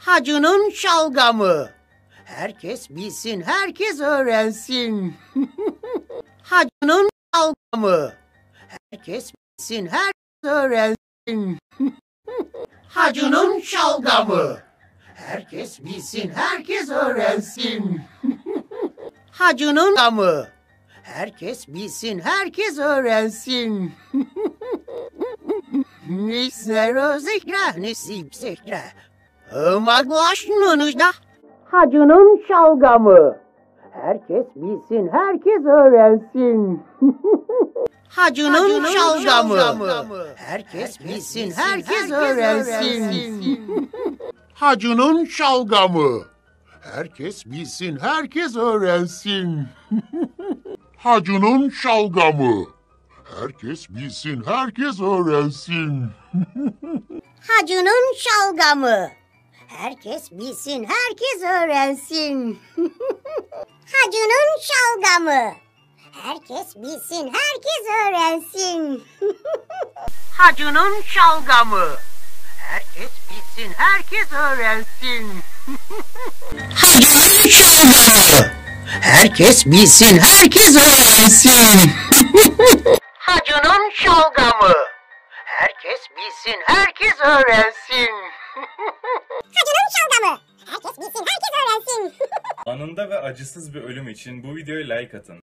Hacı'nın şalgamı. Herkes bilsin, herkes öğrensin. Hacı'nın şalgamı. Herkes bilsin, herkes öğrensin. Hacı'nın şalgamı. Herkes bilsin, herkes öğrensin. Hacı'nın şalgamı. Herkes bilsin, herkes öğrensin. Nisler zikre, nisip zikre. Maglaşnınızda. Hacı'nın şalgamı. Herkes bilsin, herkes öğrensin. Hacı'nın şalgamı. Herkes bilsin, herkes öğrensin. Hacı'nın şalgamı. Herkes bilsin, herkes öğrensin. Hacı'nın şalgamı. Herkes bilsin, herkes öğrensin. Hacı'nın şalgamı. Herkes bilsin, herkes öğrensin. Hacı'nın şalgamı. Herkes bilsin, herkes öğrensin. Hacı'nın şalgamı. Herkes bilsin, herkes öğrensin. Hacı'nın şalgamı. Herkes bilsin, herkes öğrensin. Hacı'nın şalgamı. Herkes bilsin, herkes öğrensin. Hacı'nın şalgamı. Herkes bilsin, herkes öğrensin. Anında ve acısız bir ölüm için bu videoya like atın.